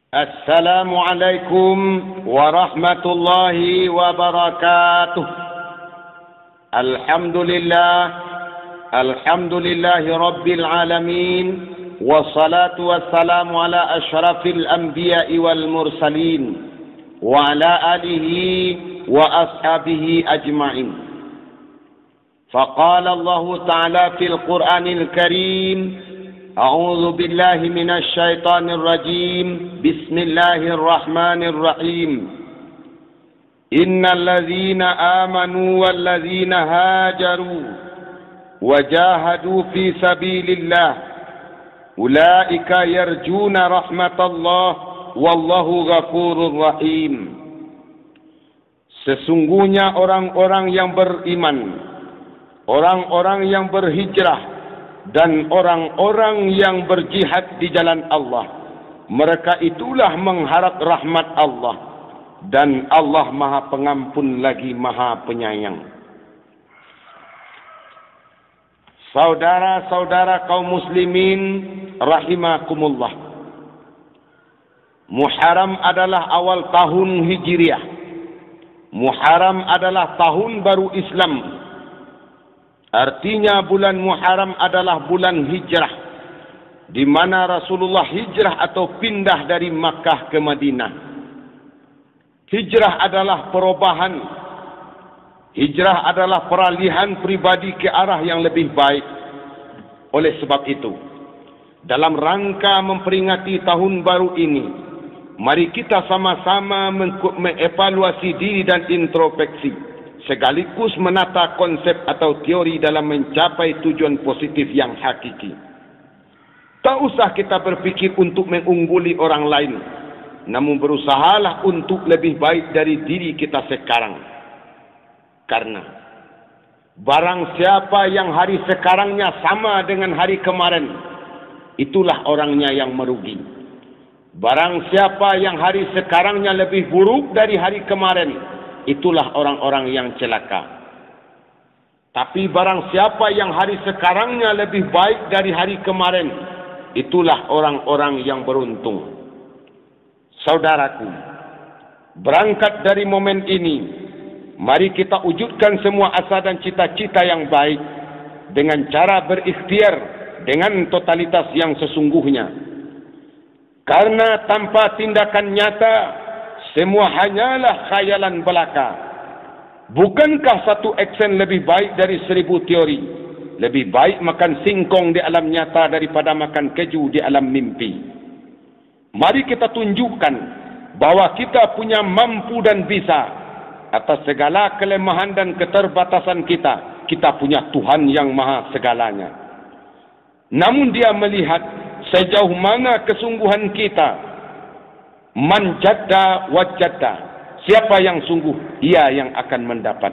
Assalamualaikum warahmatullahi wabarakatuh. Alhamdulillahi rabbil alamin. Wassalatu wassalamu ala ashrafil anbiya'i wal mursalin wa ala alihi wa ashabihi ajma'in. Faqala Allah Ta'ala fil Qur'anil Karim, أعوذ بالله من الشيطان الرجيم بسم الله الرحمن الرحيم إن الذين آمنوا والذين هاجروا وجاهدوا في سبيل الله أولئك يرجون رحمة الله والله غفور رحيم. Sesungguhnya orang-orang yang beriman, orang-orang yang berhijrah, dan orang-orang yang berjihad di jalan Allah, mereka itulah mengharap rahmat Allah, dan Allah Maha Pengampun lagi Maha Penyayang. Saudara-saudara kaum muslimin rahimakumullah, Muharram adalah awal tahun Hijriah. Muharram adalah tahun baru Islam. Artinya bulan Muharram adalah bulan hijrah, di mana Rasulullah hijrah atau pindah dari Makkah ke Madinah. Hijrah adalah perubahan. Hijrah adalah peralihan pribadi ke arah yang lebih baik. Oleh sebab itu, dalam rangka memperingati tahun baru ini, mari kita sama-sama mengevaluasi diri dan introspeksi, sekaligus menata konsep atau teori dalam mencapai tujuan positif yang hakiki. Tak usah kita berfikir untuk mengungguli orang lain, namun berusahalah untuk lebih baik dari diri kita sekarang. Karena barang siapa yang hari sekarangnya sama dengan hari kemarin, itulah orangnya yang merugi. Barang siapa yang hari sekarangnya lebih buruk dari hari kemarin, itulah orang-orang yang celaka. Tapi barang siapa yang hari sekarangnya lebih baik dari hari kemarin, itulah orang-orang yang beruntung. Saudaraku, berangkat dari momen ini, mari kita wujudkan semua asa dan cita-cita yang baik dengan cara berikhtiar dengan totalitas yang sesungguhnya. Karena tanpa tindakan nyata, semua hanyalah khayalan belaka. Bukankah satu aksen lebih baik dari 1000 teori? Lebih baik makan singkong di alam nyata daripada makan keju di alam mimpi. Mari kita tunjukkan bahwa kita punya mampu dan bisa. Atas segala kelemahan dan keterbatasan kita, kita punya Tuhan yang maha segalanya. Namun dia melihat sejauh mana kesungguhan kita. Man jadda wajadda, siapa yang sungguh, ia yang akan mendapat.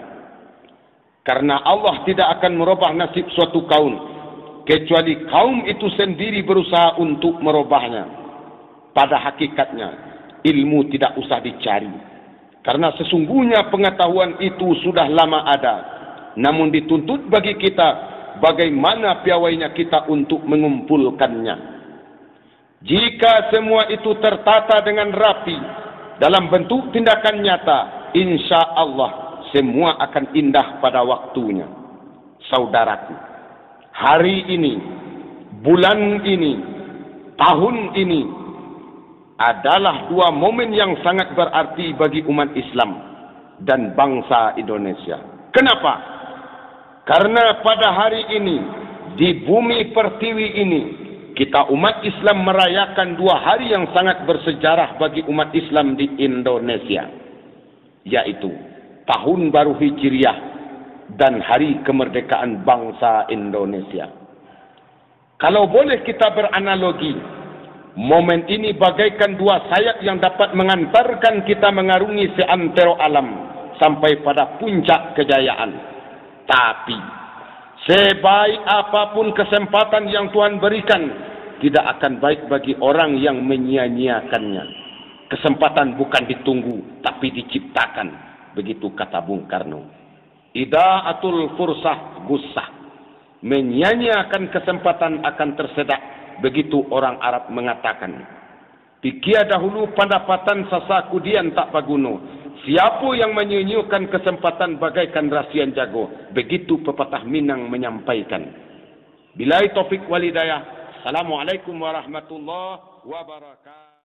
Karena Allah tidak akan merubah nasib suatu kaum, kecuali kaum itu sendiri berusaha untuk merubahnya. Pada hakikatnya, ilmu tidak usah dicari, karena sesungguhnya pengetahuan itu sudah lama ada. Namun dituntut bagi kita, bagaimana piawainya kita untuk mengumpulkannya. Jika semua itu tertata dengan rapi dalam bentuk tindakan nyata, insya Allah semua akan indah pada waktunya. Saudaraku, hari ini, bulan ini, tahun ini adalah dua momen yang sangat berarti bagi umat Islam dan bangsa Indonesia. Kenapa? Karena pada hari ini, di bumi pertiwi ini, kita umat Islam merayakan dua hari yang sangat bersejarah bagi umat Islam di Indonesia, yaitu Tahun Baru Hijriah dan Hari Kemerdekaan Bangsa Indonesia. Kalau boleh kita beranalogi, momen ini bagaikan dua sayap yang dapat mengantarkan kita mengarungi seantero alam sampai pada puncak kejayaan. Tapi sebaik apapun kesempatan yang Tuhan berikan, tidak akan baik bagi orang yang menyia-nyiakannya. Kesempatan bukan ditunggu, tapi diciptakan. Begitu kata Bung Karno. Ida'atul fursah gussah. Menyia-nyiakan kesempatan akan tersedak. Begitu orang Arab mengatakan. Pikir dahulu pendapatan sasaku dian tak paguno. Siapa yang menyunyukan kesempatan bagaikan rasian jago. Begitu pepatah Minang menyampaikan. Billahi taufik walidayah. Assalamualaikum warahmatullahi wabarakatuh.